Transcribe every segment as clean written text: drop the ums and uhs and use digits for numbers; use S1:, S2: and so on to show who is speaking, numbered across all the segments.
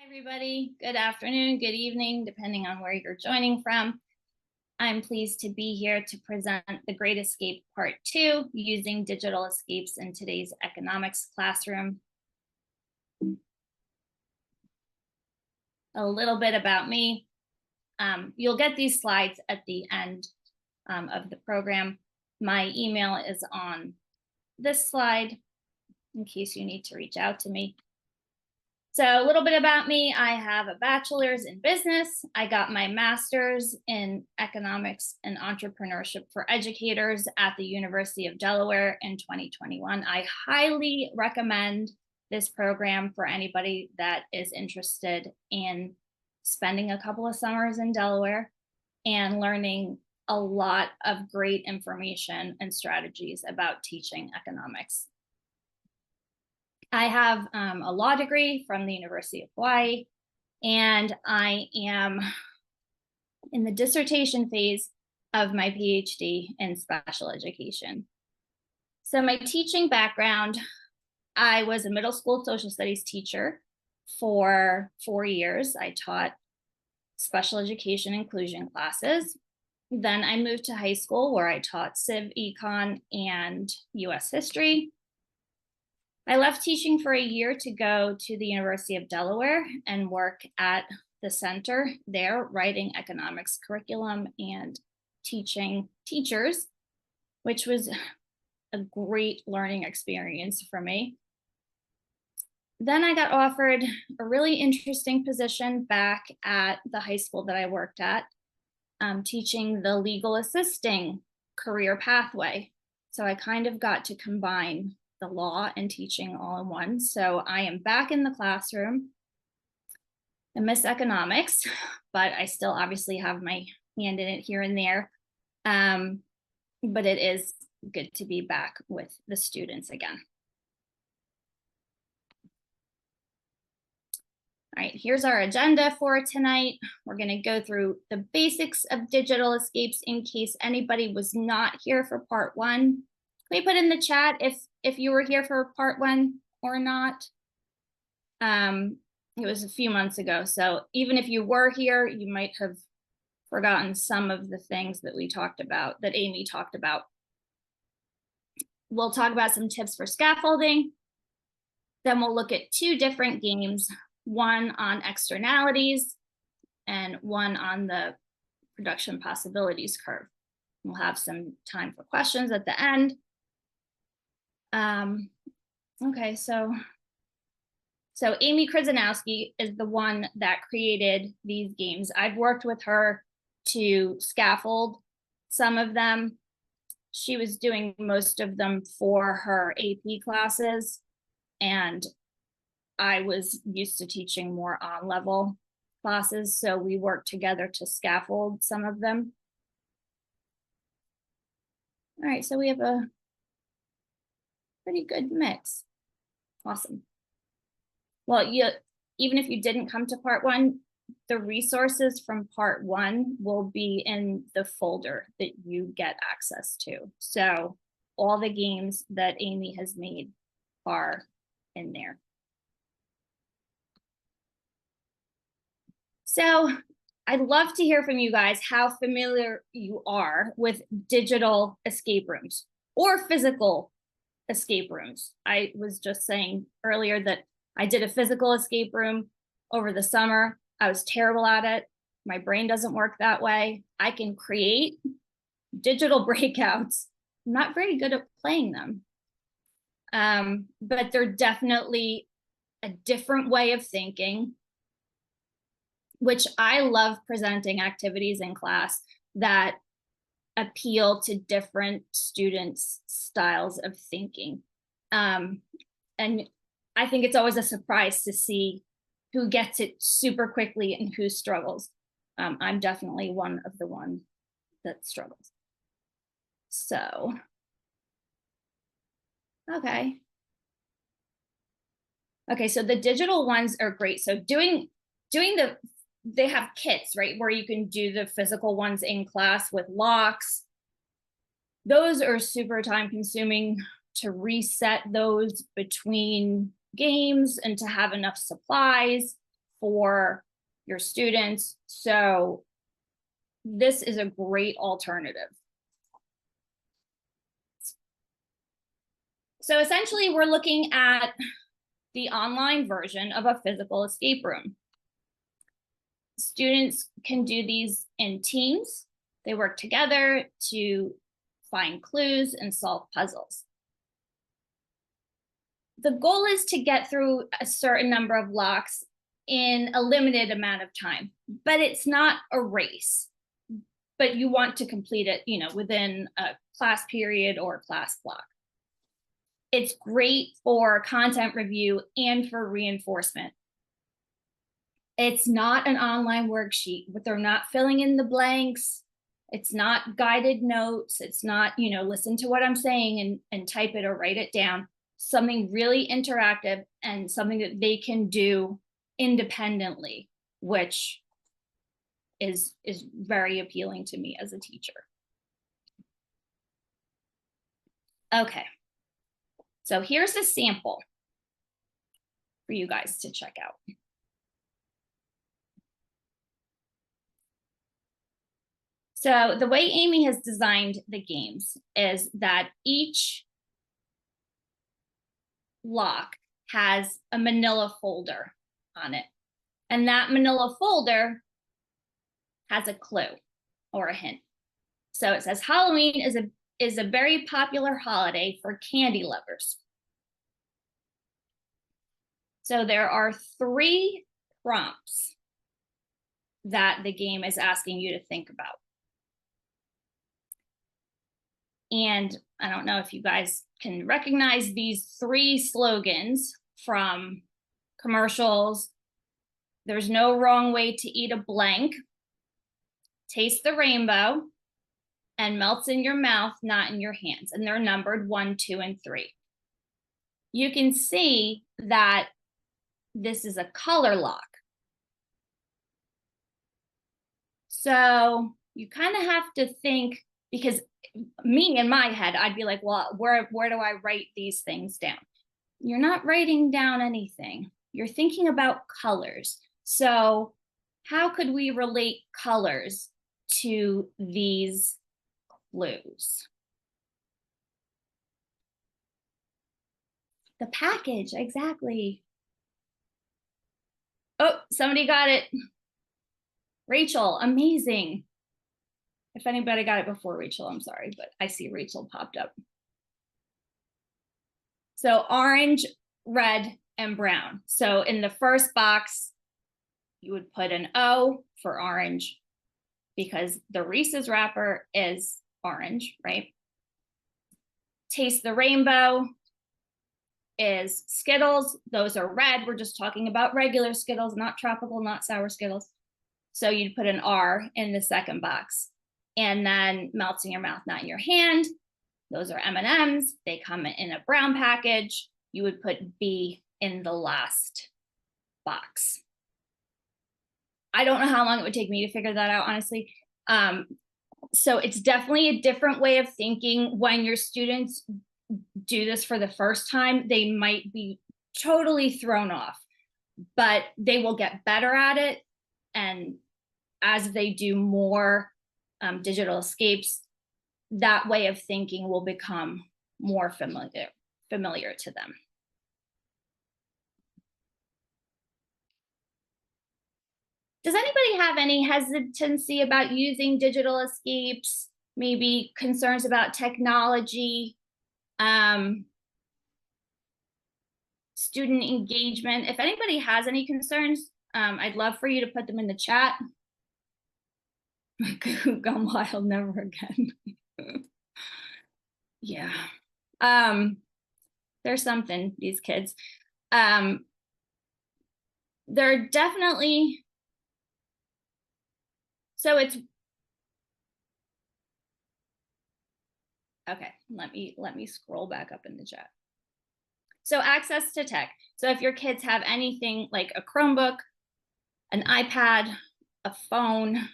S1: Hi, everybody. Good afternoon, good evening, depending on where you're joining from. I'm pleased to be here to present The Great Escape Part 2, using digital escapes in today's economics classroom. A little bit about me. You'll get these slides at the end of the program. My email is on this slide in case you need to reach out to me. So a little bit about me. I have a bachelor's in business. I got my master's in economics and entrepreneurship for educators at the University of Delaware in 2021. I highly recommend this program for anybody that is interested in spending a couple of summers in Delaware and learning a lot of great information and strategies about teaching economics. I have a law degree from the University of Hawaii, and I am in the dissertation phase of my PhD in special education. So my teaching background, I was a middle school social studies teacher for 4 years. I taught special education inclusion classes. Then I moved to high school where I taught Civ, Econ, and US history. I left teaching for a year to go to the University of Delaware and work at the center there, writing economics curriculum and teaching teachers, which was a great learning experience for me. Then I got offered a really interesting position back at the high school that I worked at, teaching the legal assisting career pathway. So I kind of got to combine the law and teaching all in one. So I am back in the classroom. I miss economics, but I still obviously have my hand in it here and there. But it is good to be back with the students again. All right, here's our agenda for tonight. We're going to go through the basics of digital escapes in case anybody was not here for part 1. Can we put in the chat if you were here for part 1 or not? It was a few months ago, so even if you were here, you might have forgotten some of the things that we talked about, that Amy talked about. We'll talk about some tips for scaffolding. Then we'll look at 2 different games, one on externalities and one on the production possibilities curve. We'll have some time for questions at the end. Okay, so Amy Krzyzanowski is the one that created these games. I've worked with her to scaffold some of them. She was doing most of them for her AP classes, and I was used to teaching more on-level classes, so we worked together to scaffold some of them. All right, so we have a pretty good mix. Awesome. Well, even if you didn't come to part 1, the resources from part 1 will be in the folder that you get access to. So all the games that Amy has made are in there. So I'd love to hear from you guys how familiar you are with digital escape rooms or physical escape rooms. I was just saying earlier that I did a physical escape room over the summer. I was terrible at it. My brain doesn't work that way. I can create digital breakouts. I'm not very good at playing them. But they're definitely a different way of thinking, which I love presenting activities in class that appeal to different students' styles of thinking. And I think it's always a surprise to see who gets it super quickly and who struggles. I'm definitely one of the ones that struggles. So, okay, so the digital ones are great. So they have kits, right, where you can do the physical ones in class with locks. Those are super time consuming to reset those between games and to have enough supplies. for your students. So this is a great alternative. So essentially, we're looking at the online version of a physical escape room. Students can do these in teams. They work together to find clues and solve puzzles. The goal is to get through a certain number of locks in a limited amount of time, but it's not a race. But you want to complete it, within a class period or class block. It's great for content review and for reinforcement. It's not an online worksheet, but they're not filling in the blanks. It's not guided notes. It's not, listen to what I'm saying and type it or write it down. Something really interactive and something that they can do independently, which is very appealing to me as a teacher. Okay, so here's a sample for you guys to check out. So the way Amy has designed the games is that each lock has a manila folder on it. And that manila folder has a clue or a hint. So it says Halloween is a very popular holiday for candy lovers. So there are 3 prompts that the game is asking you to think about. And I don't know if you guys can recognize these 3 slogans from commercials. There's no wrong way to eat a blank, taste the rainbow, and melts in your mouth, not in your hands. And they're numbered 1, 2, and 3. You can see that this is a color lock. So you kind of have to think, because me in my head, I'd be like, well, where do I write these things down? You're not writing down anything. You're thinking about colors. So how could we relate colors to these clues? The package, exactly. Oh, somebody got it. Rachel, amazing. If anybody got it before Rachel, I'm sorry, but I see Rachel popped up. So orange, red, and brown. So in the first box, you would put an O for orange because the Reese's wrapper is orange, right? Taste the rainbow is Skittles. Those are red. We're just talking about regular Skittles, not tropical, not sour Skittles. So you'd put an R in the second box. And then melts in your mouth, not in your hand. Those are M&Ms. They come in a brown package. You would put B in the last box. I don't know how long it would take me to figure that out, honestly. So it's definitely a different way of thinking. When your students do this for the first time, they might be totally thrown off, but they will get better at it. And as they do more digital escapes, that way of thinking will become more familiar to them. Does anybody have any hesitancy about using digital escapes? Maybe concerns about technology, student engagement? If anybody has any concerns, I'd love for you to put them in the chat. Gone wild, never again. Yeah. There's something, these kids. They're definitely, so it's, okay, let me scroll back up in the chat. So access to tech. So if your kids have anything like a Chromebook, an iPad, a phone,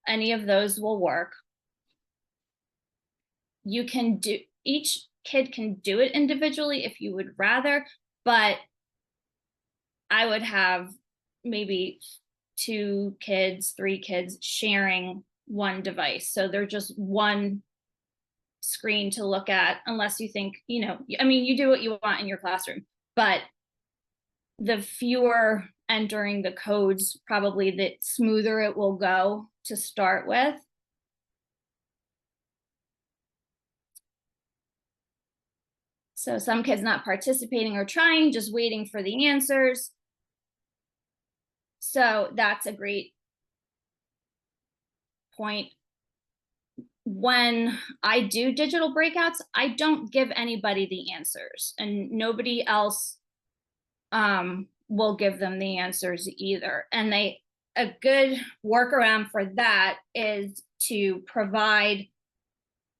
S1: any of those will work. You can do, each kid can do it individually if you would rather, but I would have maybe 2 kids, 3 kids sharing one device. So they're just one screen to look at, unless you think, I mean, you do what you want in your classroom, but the fewer entering the codes, probably the smoother it will go to start with. So some kids not participating or trying, just waiting for the answers. So that's a great point. When I do digital breakouts, I don't give anybody the answers, and nobody else will give them the answers either. And a good workaround for that is to provide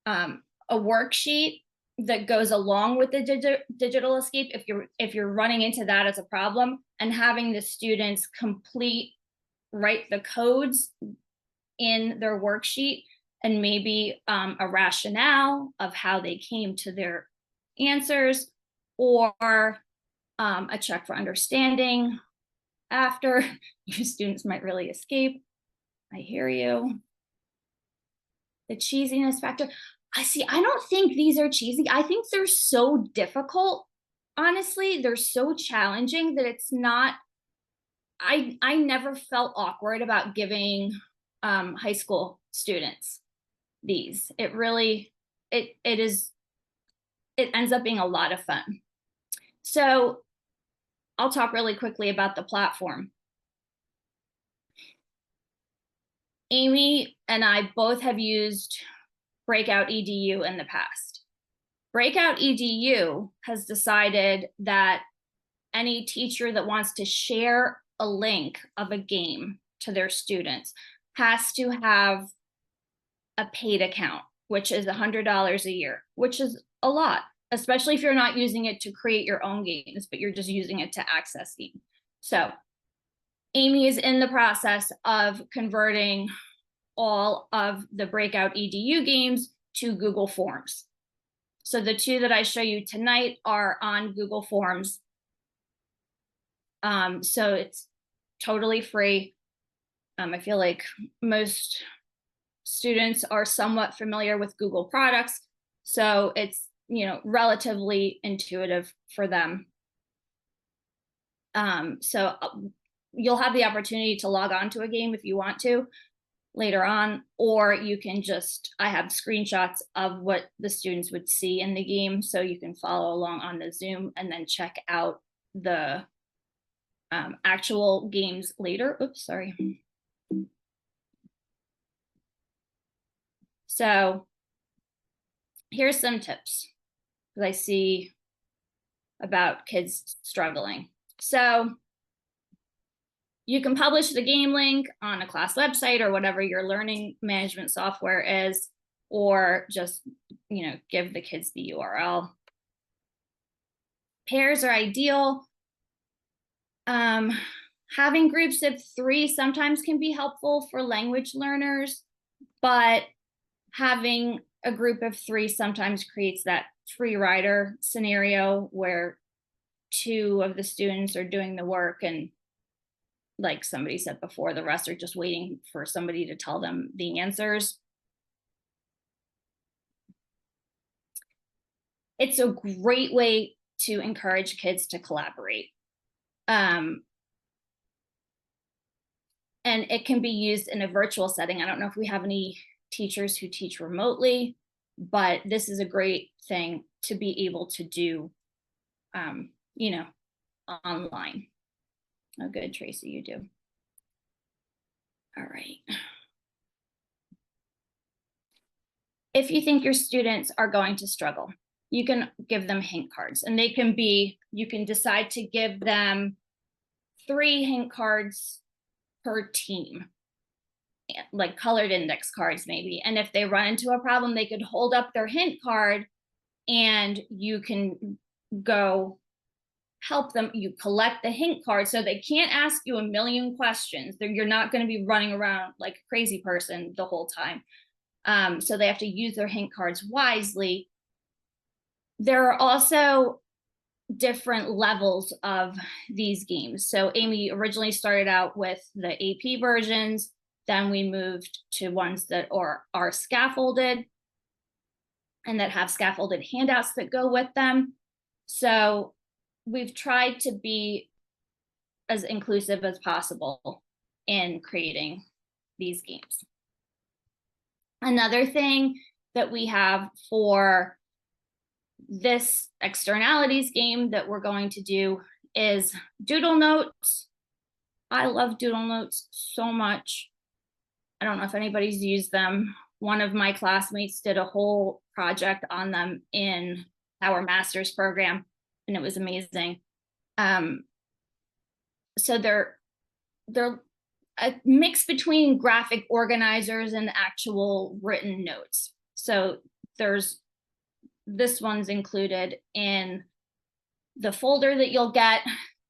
S1: a worksheet that goes along with the digital escape if you're running into that as a problem, and having the students write the codes in their worksheet, and maybe a rationale of how they came to their answers, or a check for understanding after. Your students might really escape. I hear you. The cheesiness factor. I don't think these are cheesy. I think they're so difficult. Honestly, they're so challenging that it's not, I never felt awkward about giving high school students these. It really, it ends up being a lot of fun. So I'll talk really quickly about the platform. Amy and I both have used Breakout EDU in the past. Breakout EDU has decided that any teacher that wants to share a link of a game to their students has to have a paid account, which is $100 a year, which is a lot, especially if you're not using it to create your own games, but you're just using it to access games. So Amy is in the process of converting all of the Breakout EDU games to Google Forms. So the 2 that I show you tonight are on Google Forms. So it's totally free. I feel like most students are somewhat familiar with Google products, so it's relatively intuitive for them. So you'll have the opportunity to log on to a game if you want to later on, or you can I have screenshots of what the students would see in the game, so you can follow along on the Zoom and then check out the actual games later. Oops, sorry. So here's some tips, because I see about kids struggling. So you can publish the game link on a class website or whatever your learning management software is, or just give the kids the URL. Pairs are ideal. Having groups of 3 sometimes can be helpful for language learners, but having a group of 3 sometimes creates that free rider scenario where 2 of the students are doing the work, and like somebody said before, the rest are just waiting for somebody to tell them the answers. It's a great way to encourage kids to collaborate. And it can be used in a virtual setting. I don't know if we have any teachers who teach remotely, but this is a great thing to be able to do, online. Oh, good, Tracy, you do. All right. If you think your students are going to struggle, you can give them hint cards, and you can decide to give them 3 hint cards per team, like colored index cards maybe. And if they run into a problem, they could hold up their hint card and you can go help them. You collect the hint card, so they can't ask you a million questions. You're not going to be running around like a crazy person the whole time. So they have to use their hint cards wisely. There are also different levels of these games. So Amy originally started out with the AP versions, then we moved to ones that are scaffolded and that have scaffolded handouts that go with them. So we've tried to be as inclusive as possible in creating these games. Another thing that we have for this externalities game that we're going to do is doodle notes. I love doodle notes so much. I don't know if anybody's used them. One of my classmates did a whole project on them in our master's program, and it was amazing. So they're a mix between graphic organizers and actual written notes. So this one's included in the folder that you'll get.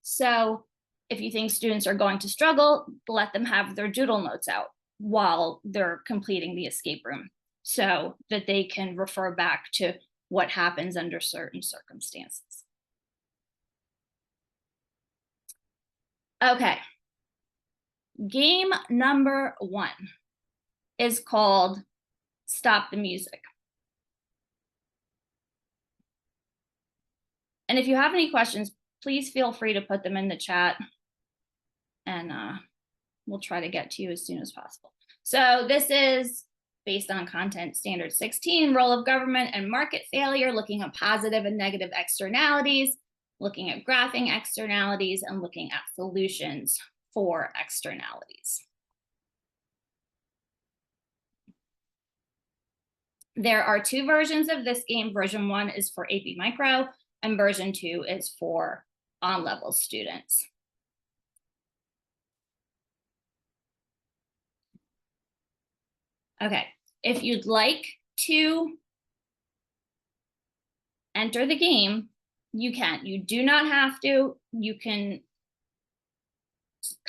S1: So if you think students are going to struggle, let them have their doodle notes out while they're completing the escape room so that they can refer back to what happens under certain circumstances. Okay. Game number 1 is called Stop the Music. And if you have any questions, please feel free to put them in the chat, and we'll try to get to you as soon as possible. So this is based on Content Standard 16, Role of Government and Market Failure, looking at positive and negative externalities, looking at graphing externalities, and looking at solutions for externalities. There are 2 versions of this game. Version 1 is for AP Micro, and version 2 is for on-level students. Okay, if you'd like to enter the game, you can. You do not have to. You can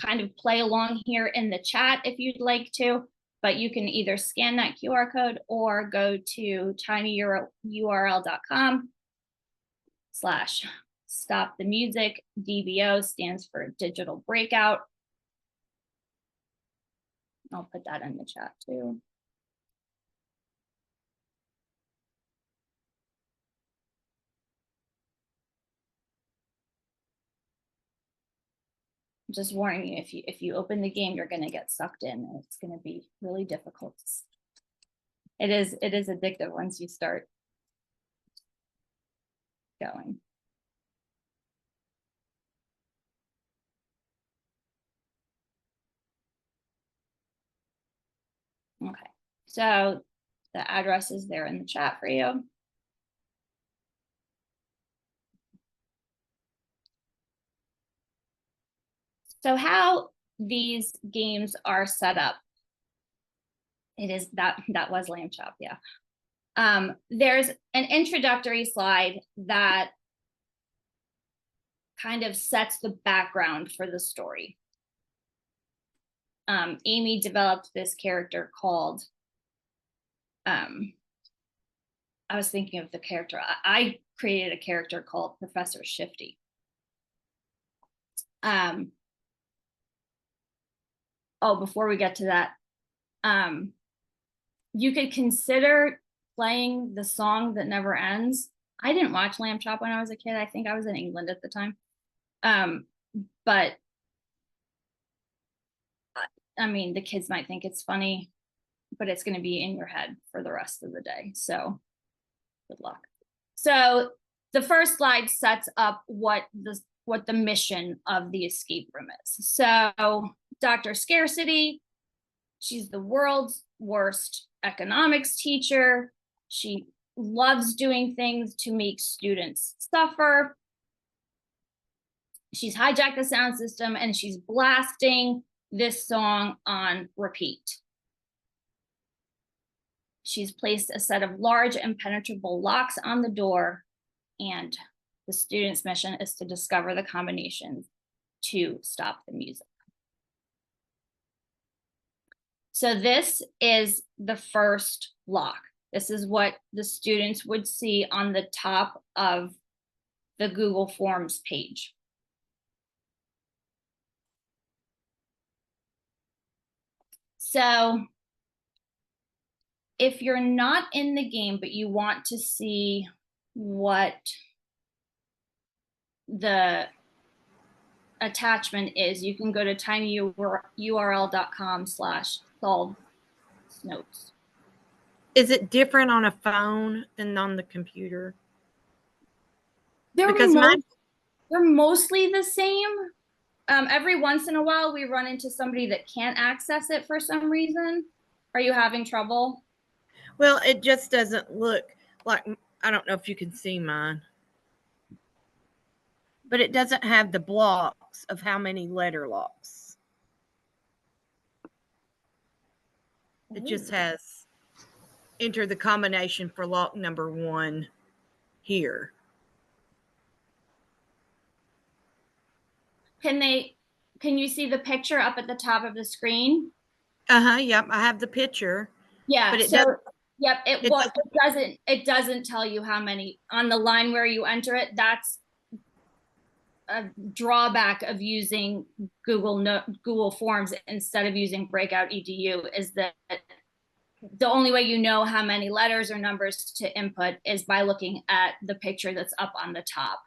S1: kind of play along here in the chat if you'd like to, but you can either scan that QR code or go to tinyurl.com/stop the music. DBO stands for digital breakout. I'll put that in the chat too. Just warning you, if you open the game, you're going to get sucked in, and it's going to be really difficult. It is addictive once you start going. Okay, so the address is there in the chat for you. So how these games are set up, it is that was lamb chop, yeah. There's an introductory slide that kind of sets the background for the story. Amy developed this character called, I was thinking of the character. I created a character called Professor Shifty. Before we get to that, you could consider playing the song that never ends. I didn't watch Lamb Chop when I was a kid. I think I was in England at the time. But I mean, the kids might think it's funny, but it's going to be in your head for the rest of the day. So good luck. So the first slide sets up what the mission of the escape room is. So Dr. Scarcity, she's the world's worst economics teacher. She loves doing things to make students suffer. She's hijacked the sound system and she's blasting this song on repeat. She's placed a set of large impenetrable locks on the door, and the student's mission is to discover the combinations to stop the music. So this is the first lock. This is what the students would see on the top of the Google Forms page. So if you're not in the game, but you want to see what the attachment is, you can go to tinyurl.com/solve notes.
S2: Is it different on a phone than on the computer?
S1: They're
S2: Because
S1: they're mostly the same. Every once in a while, we run into somebody that can't access it for some reason. Are you having trouble?
S2: Well, it just doesn't look like, I don't know if you can see mine, but it doesn't have the blocks of how many letter locks. It just has enter the combination for lock number 1 here.
S1: Can you see the picture up at the top of the screen?
S2: Yep, I have the picture.
S1: Yeah,
S2: but it
S1: so
S2: doesn't,
S1: yep, it doesn't tell you how many on the line where you enter it. That's a drawback of using Google Forms instead of using Breakout EDU, is that the only way you know how many letters or numbers to input is by looking at the picture that's up on the top.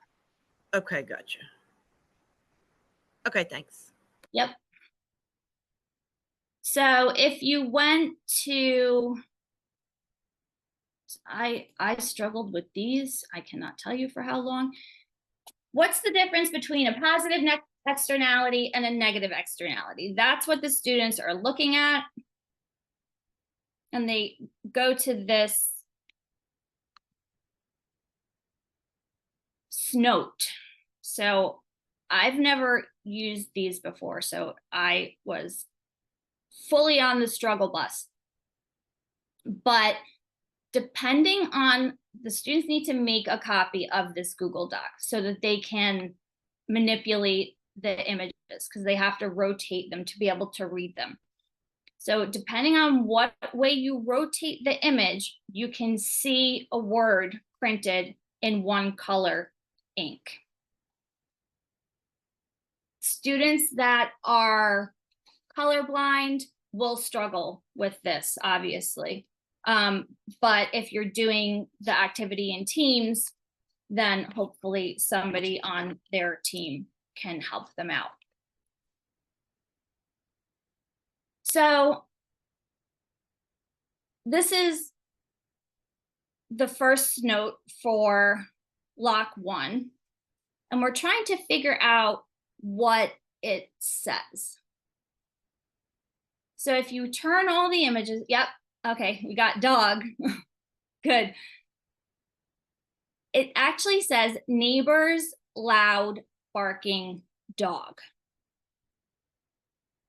S2: Okay, gotcha. Okay, thanks.
S1: Yep. So if you went to, I struggled with these. I cannot tell you for how long. What's the difference between a positive externality and a negative externality? That's what the students are looking at. And they go to this note. So I've never used these before, so I was fully on the struggle bus. But depending on, the students need to make a copy of this Google Doc so that they can manipulate the images, because they have to rotate them to be able to read them. So depending on what way you rotate the image, you can see a word printed in one color ink. Students that are colorblind will struggle with this, obviously. But if you're doing the activity in teams, then hopefully somebody on their team can help them out. So this is the first note for lock 1, and we're trying to figure out what it says. So if you turn all the images, yep, okay, we got dog. Good. It actually says neighbors loud barking dog.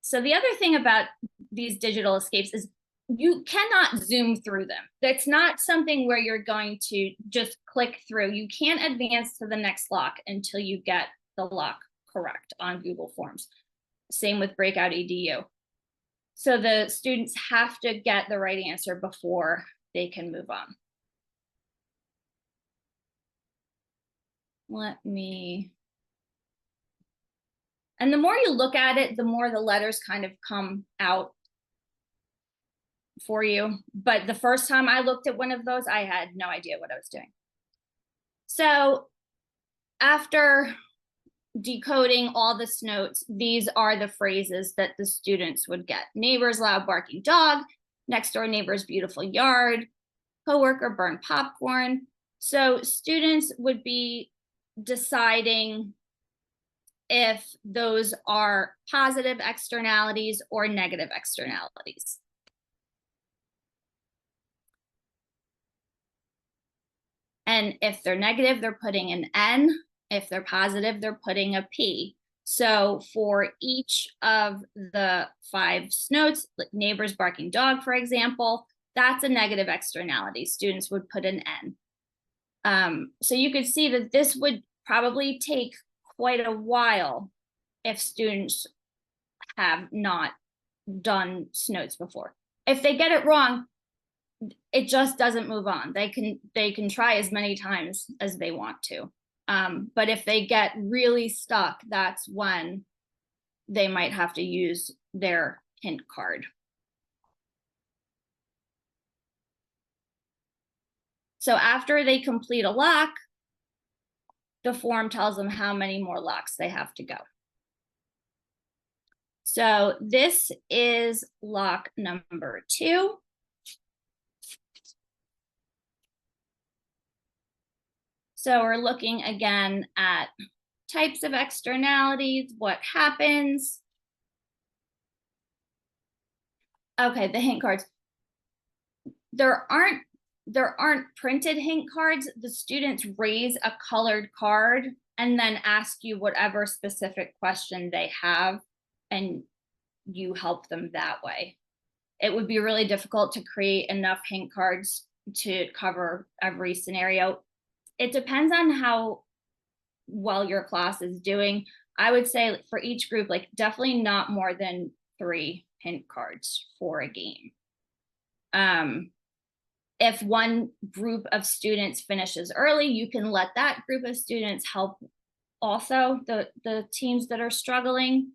S1: So the other thing about these digital escapes is you cannot zoom through them. That's not something where you're going to just click through. You can't advance to the next lock until you get the lock correct on Google Forms. Same with Breakout EDU. So the students have to get the right answer before they can move on. And the more you look at it, the more the letters kind of come out for you. But the first time I looked at one of those, I had no idea what I was doing. So after decoding all this notes, these are the phrases that the students would get. Neighbor's loud barking dog, next door neighbor's beautiful yard, coworker burned popcorn. So students would be deciding if those are positive externalities or negative externalities. And if they're negative, they're putting an N. If they're positive, they're putting a P. So for each of the 5 notes, like neighbors barking dog, for example, that's a negative externality. Students would put an N. So you could see that this would probably take quite a while if students have not done notes before. If they get it wrong, it just doesn't move on. They can try as many times as they want to. But if they get really stuck, that's when they might have to use their hint card. So after they complete a lock, the form tells them how many more locks they have to go. So this is lock number 2. So we're looking again at types of externalities, what happens. Okay, the hint cards. There aren't printed hint cards. The students raise a colored card and then ask you whatever specific question they have, and you help them that way. It would be really difficult to create enough hint cards to cover every scenario. It depends on how well your class is doing. I would say for each group, like definitely not more than 3 hint cards for a game. If one group of students finishes early, you can let that group of students help also the teams that are struggling.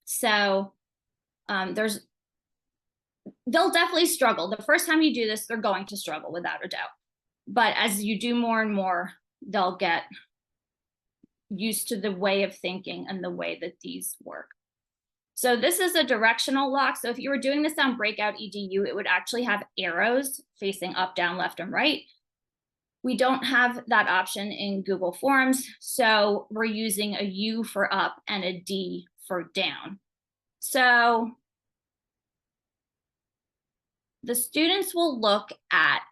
S1: So they'll definitely struggle. The first time you do this, they're going to struggle without a doubt. But as you do more and more, they'll get used to the way of thinking and the way that these work. So this is a directional lock. So if you were doing this on Breakout EDU, it would actually have arrows facing up, down, left, and right. We don't have that option in Google Forms, so we're using a U for up and a D for down. So the students will look at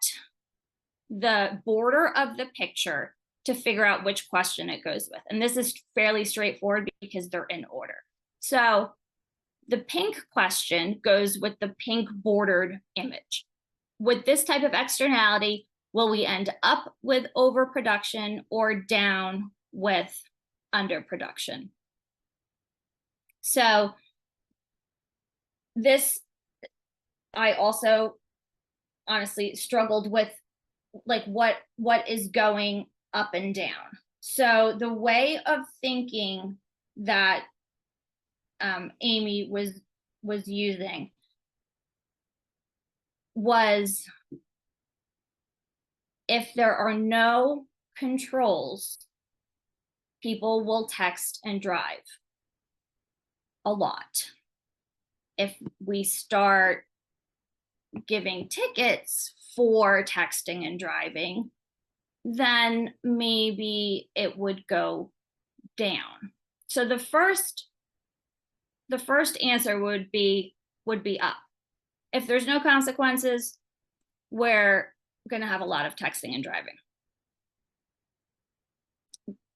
S1: the border of the picture to figure out which question it goes with. And this is fairly straightforward because they're in order. So the pink question goes with the pink bordered image. With this type of externality, will we end up with overproduction or down with underproduction? So this, I also honestly struggled with, like what is going up and down. So the way of thinking that Amy was using was, if there are no controls, people will text and drive a lot. If we start giving tickets for texting and driving, then maybe it would go down. So the first answer would be up. If there's no consequences, we're going to have a lot of texting and driving.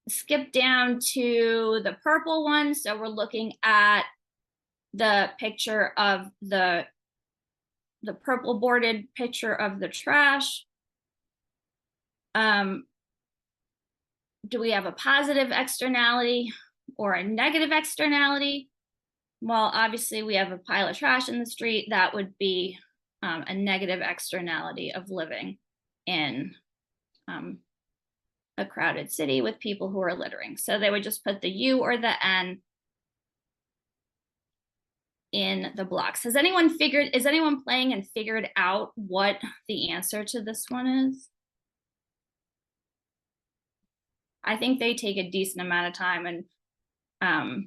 S1: Skip down to the purple one. So we're looking at the picture of the purple boarded picture of the trash. Do we have a positive externality or a negative externality? Well, obviously we have a pile of trash in the street. That would be a negative externality of living in a crowded city with people who are littering. So they would just put the U or the N in the blocks. Is anyone playing and figured out what the answer to this one is? I think they take a decent amount of time. And all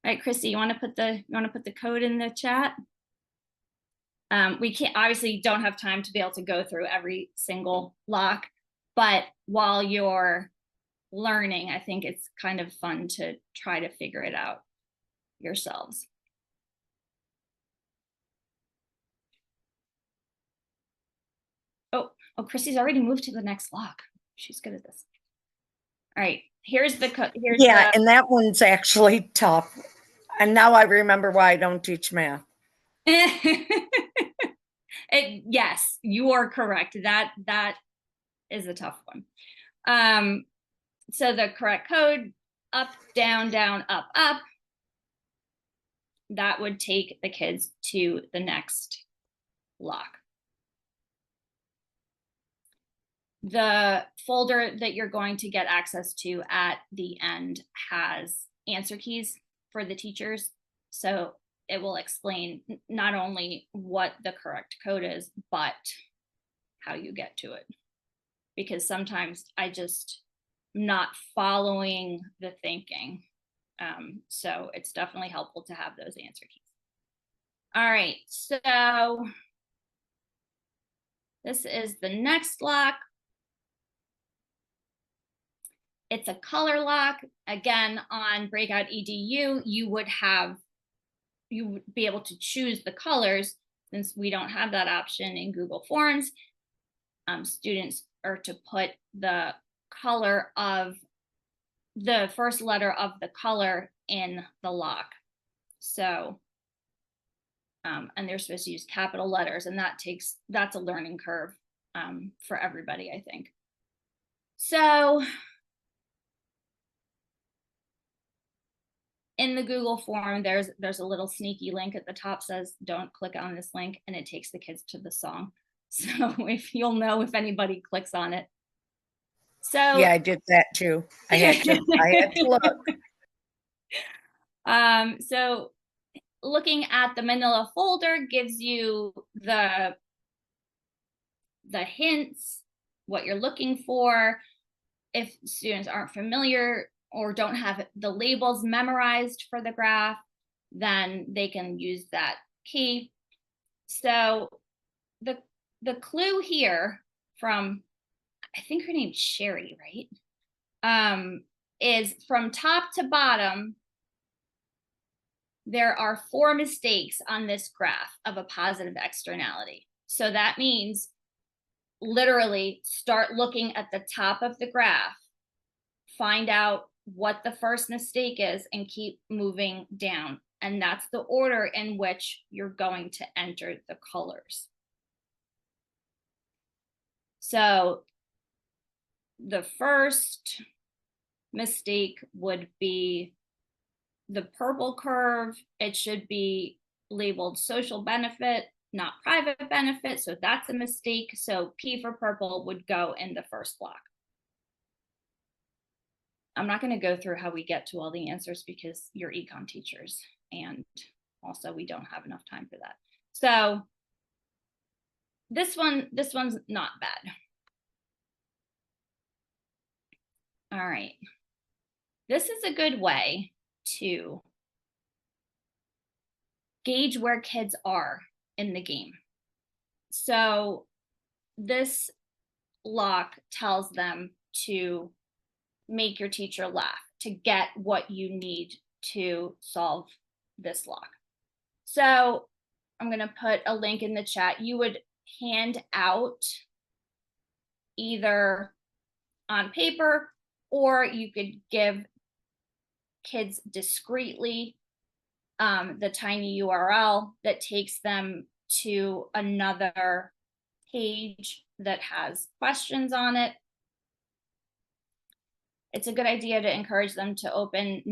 S1: right, Christy, you want to put the code in the chat? We can't, obviously don't have time to be able to go through every single lock, but while you're learning, I think it's kind of fun to try to figure it out yourselves. Oh, Christy's already moved to the next lock. She's good at this. All right, here's the code.
S2: And that one's actually tough. And now I remember why I don't teach math.
S1: Yes, you are correct. That is a tough one. So the correct code, up, down, down, up, up. That would take the kids to the next lock. The folder that you're going to get access to at the end has answer keys for the teachers. So it will explain not only what the correct code is, but how you get to it. Because sometimes I just not following the thinking. So it's definitely helpful to have those answer keys. All right, so this is the next lock. It's a color lock. Again, on Breakout EDU, you would be able to choose the colors. Since we don't have that option in Google Forms, students are to put the color of the first letter of the color in the lock. So, and they're supposed to use capital letters, and that's a learning curve for everybody, I think. So in the Google form, there's a little sneaky link at the top, says don't click on this link, and it takes the kids to the song. So if you'll know if anybody clicks on it. So
S3: Yeah, I did that too. I had to look.
S1: So looking at the manila folder gives you the hints, what you're looking for. If students aren't familiar or don't have the labels memorized for the graph, then they can use that key. So the clue here from, I think her name's Sherry, right? Is from top to bottom, there are 4 mistakes on this graph of a positive externality. So that means literally start looking at the top of the graph, find out what the first mistake is, and keep moving down. And that's the order in which you're going to enter the colors. So the first mistake would be the purple curve. It should be labeled social benefit, not private benefit. So that's a mistake. So P for purple would go in the first block. I'm not going to go through how we get to all the answers because you're econ teachers, and also we don't have enough time for that. So this one's not bad. All right. This is a good way to gauge where kids are in the game. So this lock tells them to make your teacher laugh to get what you need to solve this lock. So I'm going to put a link in the chat. You would hand out either on paper, or you could give kids discreetly the tiny URL that takes them to another page that has questions on it. It's a good idea to encourage them to open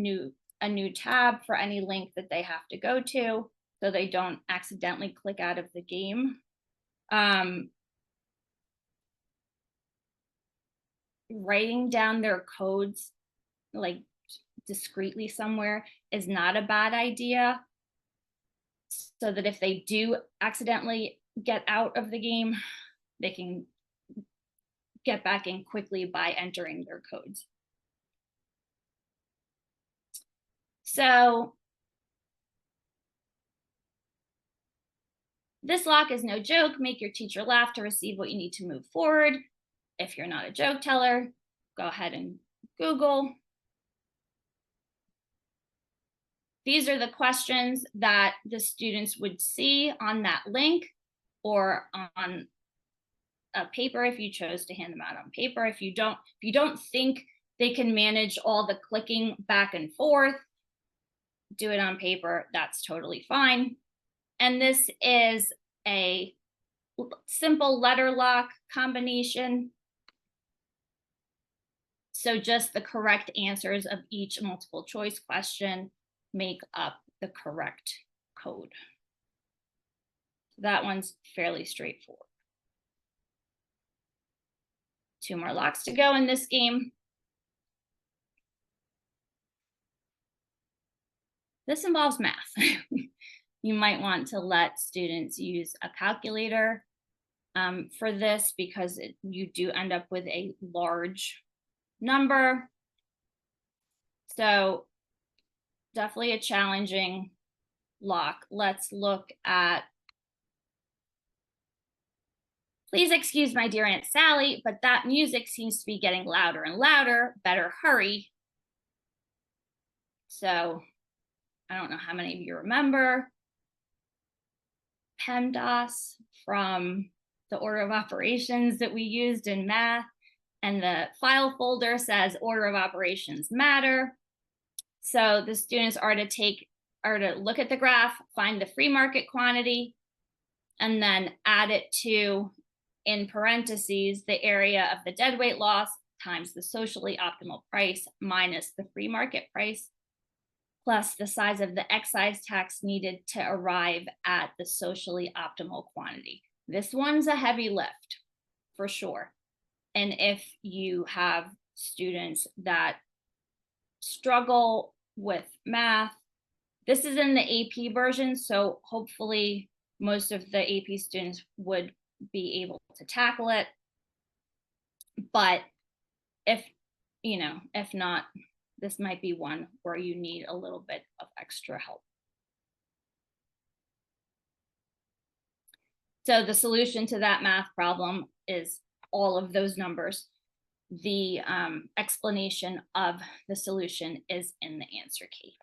S1: a new tab for any link that they have to go to, so they don't accidentally click out of the game. Writing down their codes like discreetly somewhere is not a bad idea, so that if they do accidentally get out of the game, they can get back in quickly by entering their codes. So this lock is no joke. Make your teacher laugh to receive what you need to move forward. If you're not a joke teller, go ahead and Google. These are the questions that the students would see on that link or on a paper if you chose to hand them out on paper. If you don't think they can manage all the clicking back and forth, do it on paper. That's totally fine. And this is a simple letter lock combination. So just the correct answers of each multiple choice question make up the correct code. That one's fairly straightforward. 2 more locks to go in this game. This involves math. You might want to let students use a calculator for this because you do end up with a large number. So definitely a challenging lock. Let's look at, please excuse my dear Aunt Sally, but that music seems to be getting louder and louder. Better hurry. So I don't know how many of you remember PEMDAS from the order of operations that we used in math. And the file folder says order of operations matter. So the students are to look at the graph, find the free market quantity, and then add it to, in parentheses, the area of the deadweight loss times the socially optimal price minus the free market price, plus the size of the excise tax needed to arrive at the socially optimal quantity. This one's a heavy lift, for sure. And if you have students that struggle with math, this is in the AP version, so hopefully most of the AP students would be able to tackle it. But if not, this might be one where you need a little bit of extra help. So the solution to that math problem is all of those numbers. The explanation of the solution is in the answer key.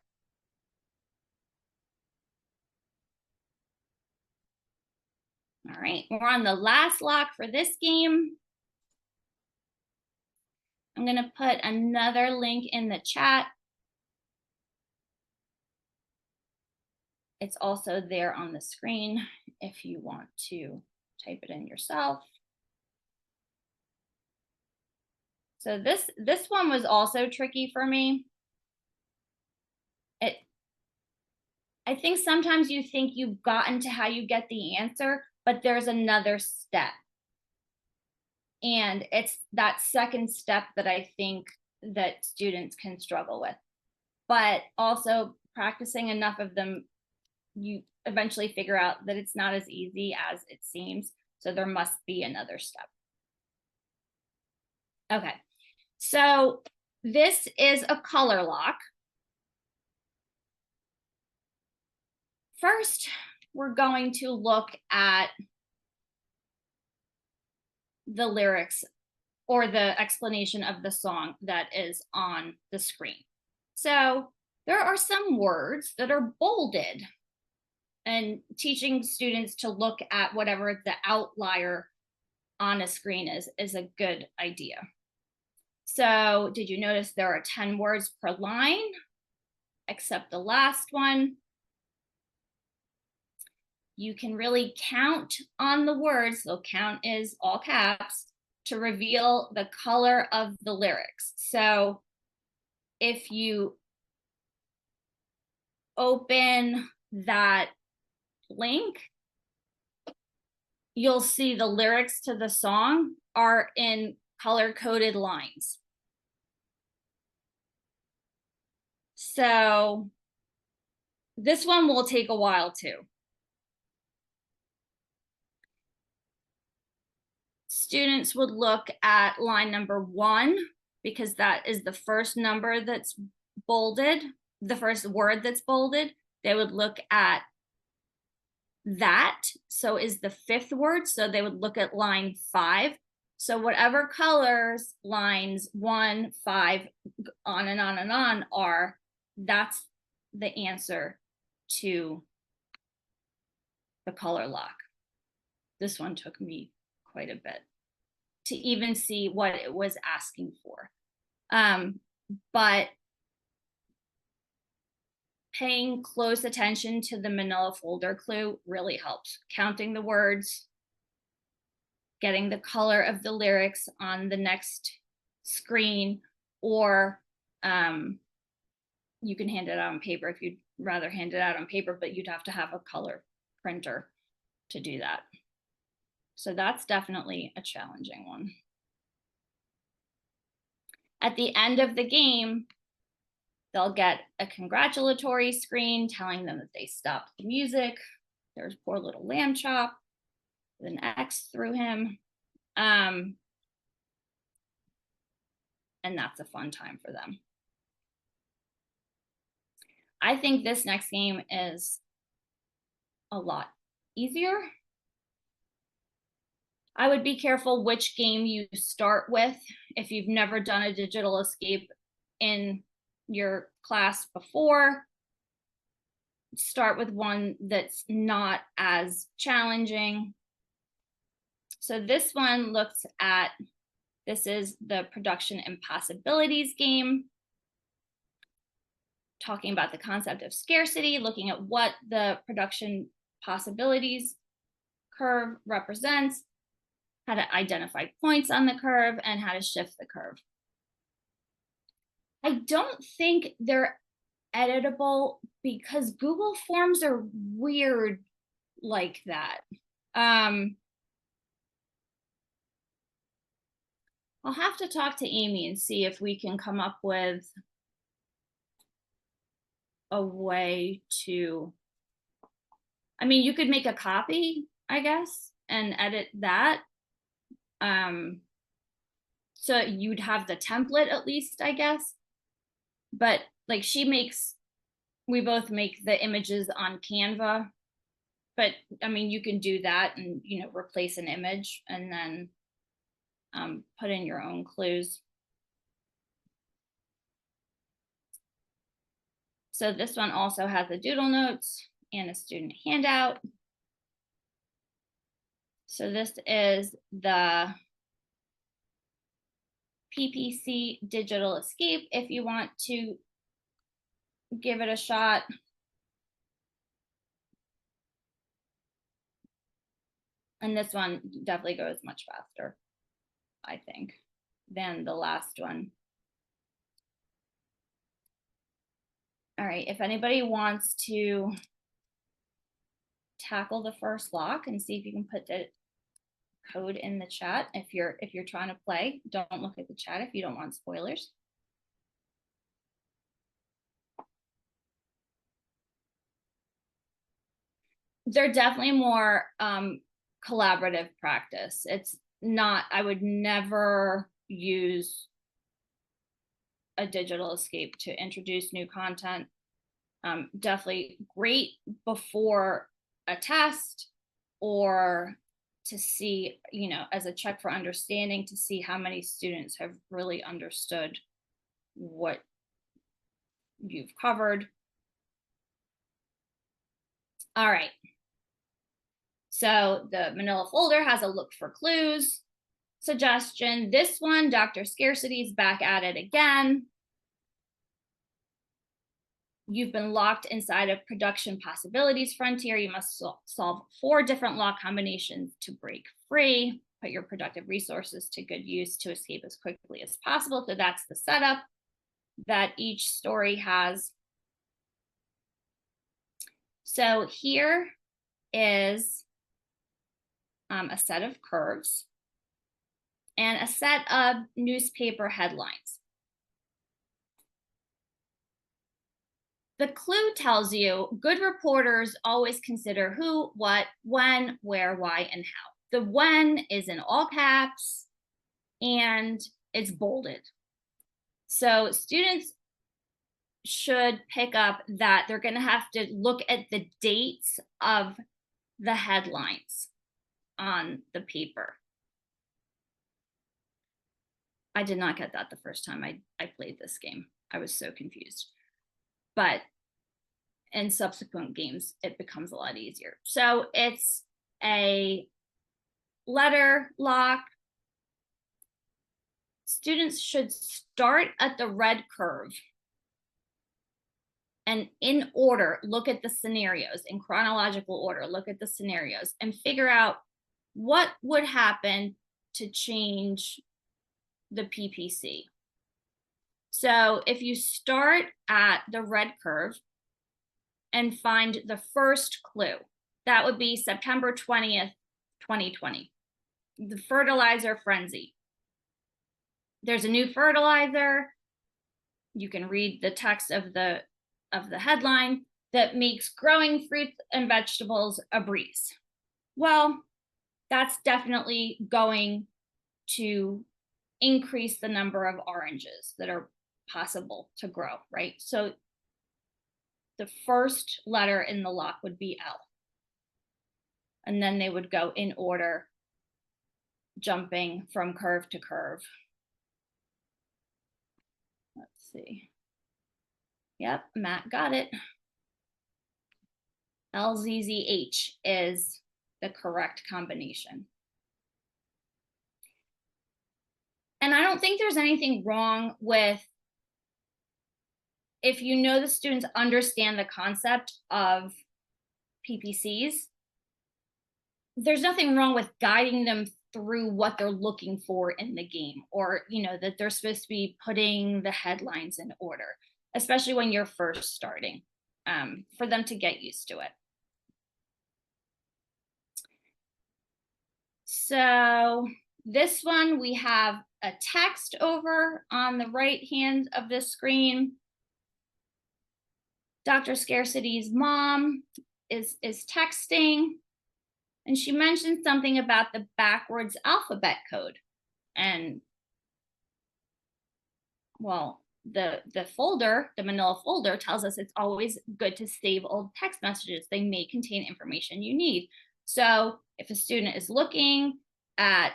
S1: All right, we're on the last lock for this game. I'm going to put another link in the chat. It's also there on the screen if you want to type it in yourself. So this one was also tricky for me. I think sometimes you think you've gotten to how you get the answer, but there's another step. And it's that second step that I think that students can struggle with. But also practicing enough of them, you eventually figure out that it's not as easy as it seems. So there must be another step. Okay, so this is a color lock. First, we're going to look at the lyrics or the explanation of the song that is on the screen. So there are some words that are bolded, and teaching students to look at whatever the outlier on a screen is a good idea. So did you notice there are 10 words per line, except the last one? You can really count on the words, so count is all caps, to reveal the color of the lyrics. So if you open that link, you'll see the lyrics to the song are in color-coded lines. So this one will take a while too. Students would look at line number 1 because that is the first number that's bolded, the first word that's bolded. They would look at that, so is the 5th word, so they would look at line 5. So whatever colors lines 1, 5, on and on and on are, that's the answer to the color lock. This one took me quite a bit to even see what it was asking for. But paying close attention to the manila folder clue really helps. Counting the words, getting the color of the lyrics on the next screen, or you can hand it out on paper if you'd rather hand it out on paper, but you'd have to have a color printer to do that. So that's definitely a challenging one. At the end of the game, they'll get a congratulatory screen telling them that they stopped the music. There's poor little lamb chop with an X through him. And that's a fun time for them. I think this next game is a lot easier. I would be careful which game you start with. If you've never done a digital escape in your class before, start with one that's not as challenging. So this one looks at, this is the production impossibilities game, talking about the concept of scarcity, looking at what the production possibilities curve represents, how to identify points on the curve, and how to shift the curve. I don't think they're editable because Google Forms are weird like that. I'll have to talk to Amy and see if we can come up with a way to, I mean, you could make a copy, I guess, and edit that. So you'd have the template at least, I guess. But like we both make the images on Canva. But I mean, you can do that and, you know, replace an image and then put in your own clues. So this one also has the doodle notes and a student handout. So this is the PPC Digital Escape if you want to give it a shot. And this one definitely goes much faster, I think, than the last one. All right, if anybody wants to tackle the first lock and see if you can put the code in the chat. If you're trying to play, don't look at the chat if you don't want spoilers. They're definitely more collaborative practice. It's not, I would never use a digital escape to introduce new content. Definitely great before a test or to see, you know, as a check for understanding, to see how many students have really understood what you've covered. All right. So the manila folder has a look for clues suggestion. This one, Dr. Scarcity is back at it again. You've been locked inside a production possibilities frontier. You must solve 4 different lock combinations to break free. Put your productive resources to good use to escape as quickly as possible. So that's the setup that each story has. So here is a set of curves and a set of newspaper headlines. The clue tells you good reporters always consider who, what, when, where, why, and how. The when is in all caps and it's bolded. So students should pick up that they're going to have to look at the dates of the headlines on the paper. I did not get that the first time I played this game. I was so confused. But in subsequent games, it becomes a lot easier. So it's a letter lock. Students should start at the red curve and in order, look at the scenarios in chronological order, look at the scenarios and figure out what would happen to change the PPC. So if you start at the red curve and find the first clue, that would be September 20th, 2020, the fertilizer frenzy. there's a new fertilizer. You can read the text of the headline that makes growing fruits and vegetables a breeze. Well, that's definitely going to increase the number of oranges that are possible to grow, right? So the first letter in the lock would be L. And then they would go in order, jumping from curve to curve. Let's see. Yep, Matt got it. LZZH is the correct combination. And I don't think there's anything wrong with, if you know the students understand the concept of PPCs, there's nothing wrong with guiding them through what they're looking for in the game, or, you know, that they're supposed to be putting the headlines in order, especially when you're first starting, for them to get used to it. So this one, we have a text over on the right hand of the screen. Dr. Scarcity's mom is texting, and she mentioned something about the backwards alphabet code. And well, the folder, the manila folder, tells us it's always good to save old text messages. They may contain information you need. So if a student is looking at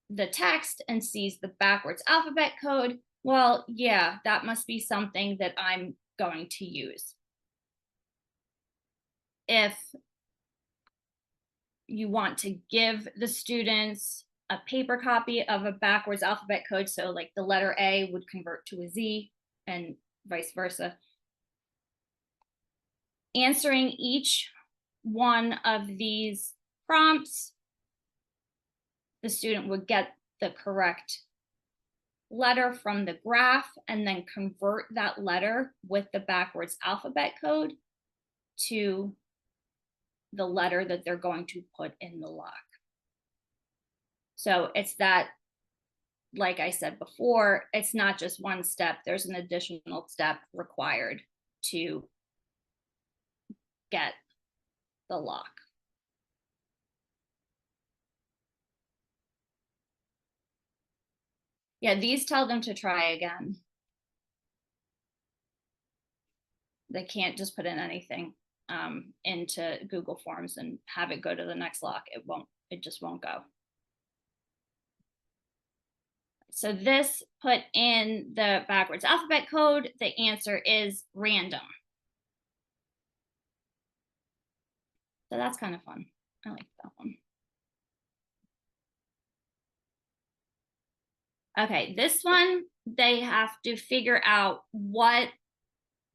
S1: the text and sees the backwards alphabet code, well, yeah, that must be something that I'm going to use. If you want to give the students a paper copy of a backwards alphabet code, so like the letter A would convert to a Z and vice versa, answering each one of these prompts, the student would get the correct letter from the graph and then convert that letter with the backwards alphabet code to the letter that they're going to put in the lock. So it's that, like I said before, it's not just one step, there's an additional step required to get the lock. Yeah, these tell them to try again. They can't just put in anything into Google Forms and have it go to the next lock. It just won't go. So this, put in the backwards alphabet code, the answer is random. So that's kind of fun. I like that one. Okay, this one, they have to figure out what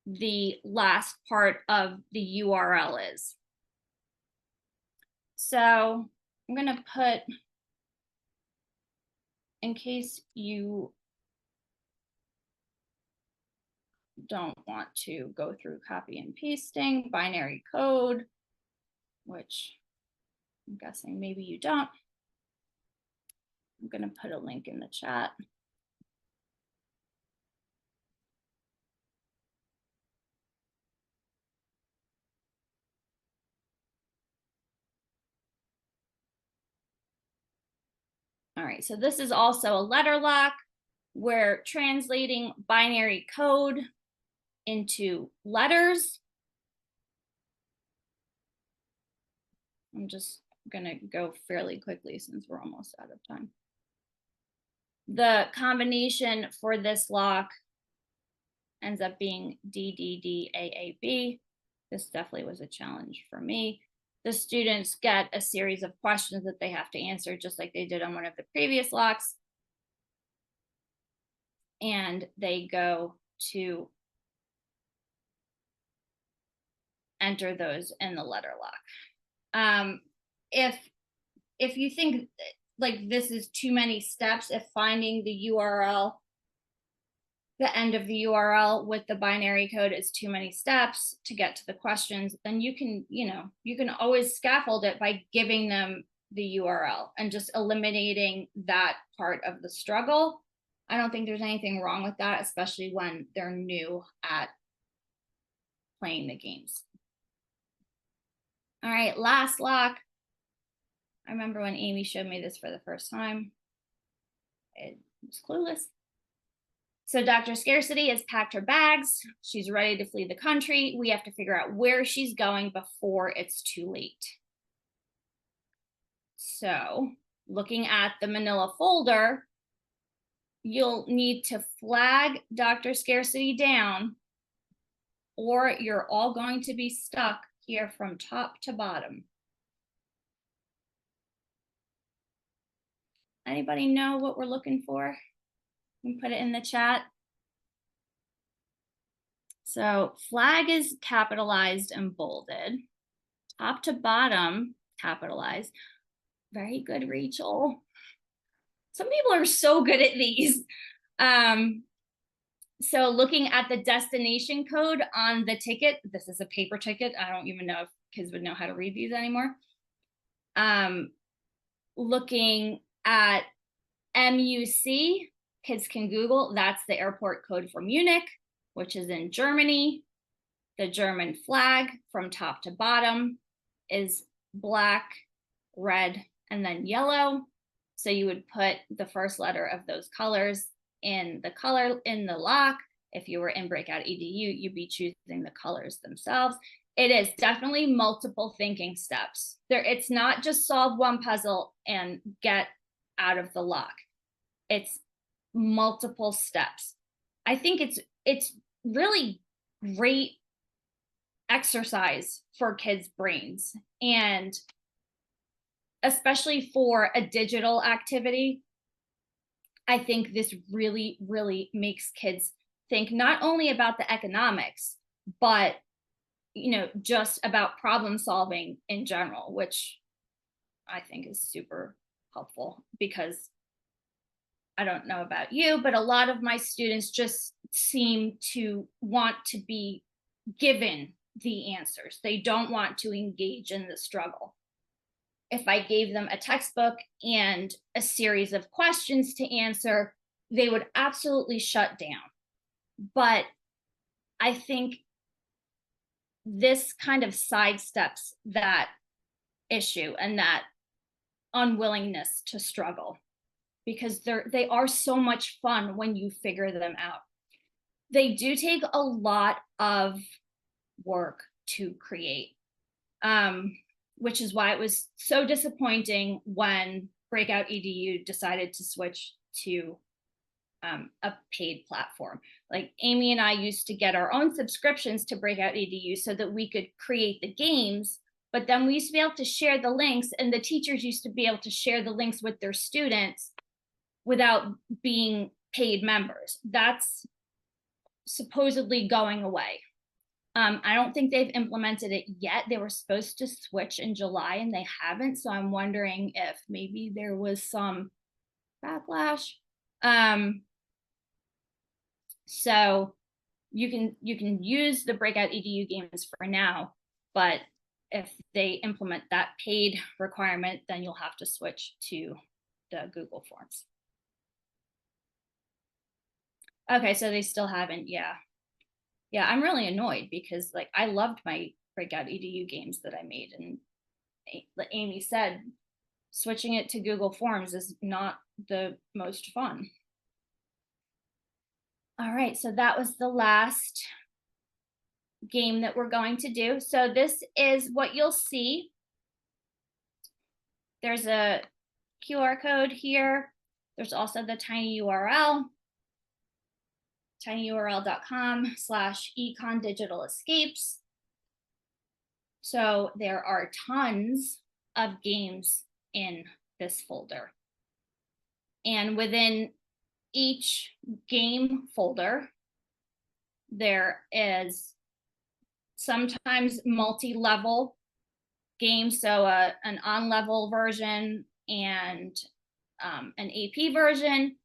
S1: the last part of the URL is. So I'm gonna put, in case you don't want to go through copy and pasting, binary code, which I'm guessing maybe you don't. I'm gonna put a link in the chat. All right, so this is also a letter lock. We're translating binary code into letters. I'm just gonna go fairly quickly since we're almost out of time. The combination for this lock ends up being DDDAAB. This definitely was a challenge for me. The students get a series of questions that they have to answer, just like they did on one of the previous locks. And they go to enter those in the letter lock. If you think like this is too many steps, if finding the URL, the end of the URL with the binary code is too many steps to get to the questions, then you can, you can always scaffold it by giving them the URL and just eliminating that part of the struggle. I don't think there's anything wrong with that, especially when they're new at playing the games. All right, last lock. I remember when Amy showed me this for the first time. It was clueless. So Dr. Scarcity has packed her bags. She's ready to flee the country. We have to figure out where she's going before it's too late. So looking at the manila folder, you'll need to flag Dr. Scarcity down, or you're all going to be stuck here from top to bottom. Anybody know what we're looking for? You can put it in the chat. So flag is capitalized and bolded. Top to bottom, capitalized. Very good, Rachel. Some people are so good at these. So looking at the destination code on the ticket, this is a paper ticket. I don't even know if kids would know how to read these anymore. Looking at MUC, kids can Google, that's the airport code for Munich, which is in Germany. The German flag from top to bottom is black, red, and then yellow. So you would put the first letter of those colors in the lock. If you were in Breakout EDU, you'd be choosing the colors themselves. It is definitely multiple thinking steps. It's not just solve one puzzle and get out of the lock. It's multiple steps. I think it's really great exercise for kids' brains, and especially for a digital activity. I think this really, really makes kids think not only about the economics, but just about problem solving in general, which I think is super helpful, because I don't know about you, but a lot of my students just seem to want to be given the answers. They don't want to engage in the struggle. If I gave them a textbook and a series of questions to answer, they would absolutely shut down. But I think this kind of sidesteps that issue and that unwillingness to struggle, because they are so much fun when you figure them out. They do take a lot of work to create, which is why it was so disappointing when Breakout EDU decided to switch to a paid platform. Like Amy and I used to get our own subscriptions to Breakout EDU so that we could create the games, but then we used to be able to share the links, and the teachers used to be able to share the links with their students without being paid members. That's supposedly going away. I don't think they've implemented it yet. They were supposed to switch in July and they haven't. So I'm wondering if maybe there was some backlash. So you can use the Breakout EDU games for now, but if they implement that paid requirement, then you'll have to switch to the Google Forms. Okay, so they still haven't, yeah. Yeah, I'm really annoyed because like I loved my Breakout EDU games that I made, and like Amy said, switching it to Google Forms is not the most fun. All right, so that was the last game that we're going to do. So this is what you'll see. There's a QR code here. There's also the tiny URL. tinyurl.com/econdigitaliscapes. So there are tons of games in this folder. And within each game folder, there is sometimes multi-level games. So an on-level version and an AP version.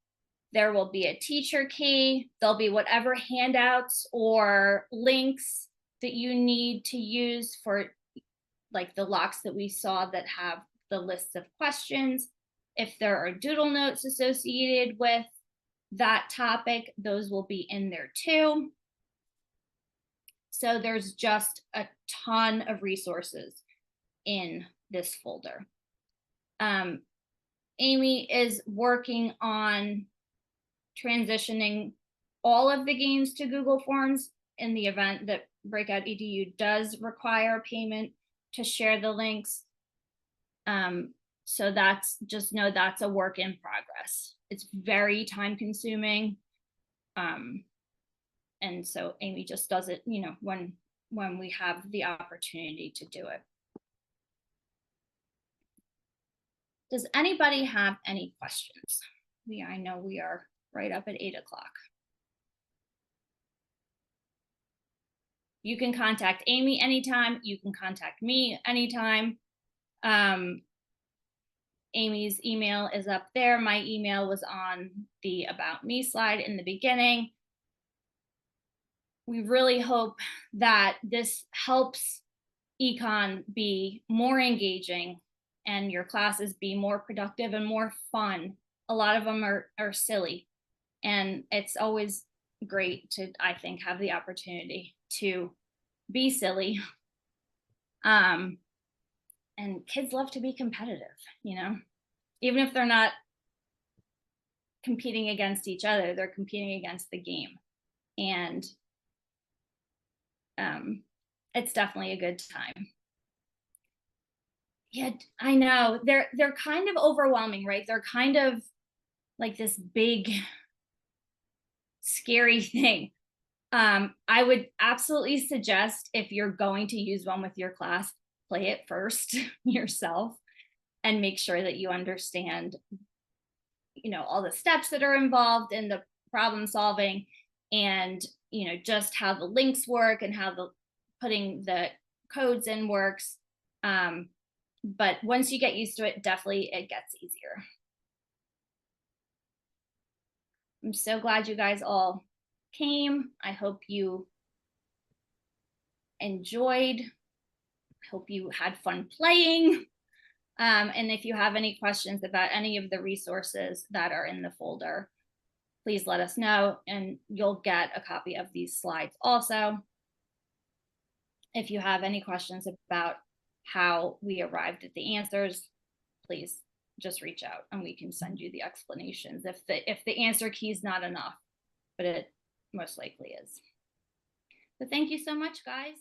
S1: There will be a teacher key. There'll be whatever handouts or links that you need to use for like the locks that we saw that have the lists of questions. If there are doodle notes associated with that topic, those will be in there too. So there's just a ton of resources in this folder. Amy is working on transitioning all of the games to Google Forms in the event that Breakout EDU does require payment to share the links. So that's, just know that's a work in progress. It's very time consuming. And so Amy just does it, you know, when we have the opportunity to do it. Does anybody have any questions? I know we are right up at 8 o'clock. You can contact Amy anytime. You can contact me anytime. Amy's email is up there. My email was on the About Me slide in the beginning. We really hope that this helps econ be more engaging and your classes be more productive and more fun. A lot of them are silly, and it's always great to, I think, have the opportunity to be silly. And kids love to be competitive, you know, even if they're not competing against each other, they're competing against the game. And it's definitely a good time. Yeah, I know. They're kind of overwhelming, right? They're kind of like this big, scary thing. I would absolutely suggest, if you're going to use one with your class, play it first yourself and make sure that you understand, you know, all the steps that are involved in the problem solving, and, you know, just how the links work and how the putting the codes in works. But once you get used to it, definitely it gets easier. I'm so glad you guys all came. I hope you enjoyed. I hope you had fun playing. And if you have any questions about any of the resources that are in the folder, please let us know, and you'll get a copy of these slides also. If you have any questions about how we arrived at the answers, please just reach out and we can send you the explanations if the answer key is not enough, but it most likely is. So thank you so much, guys.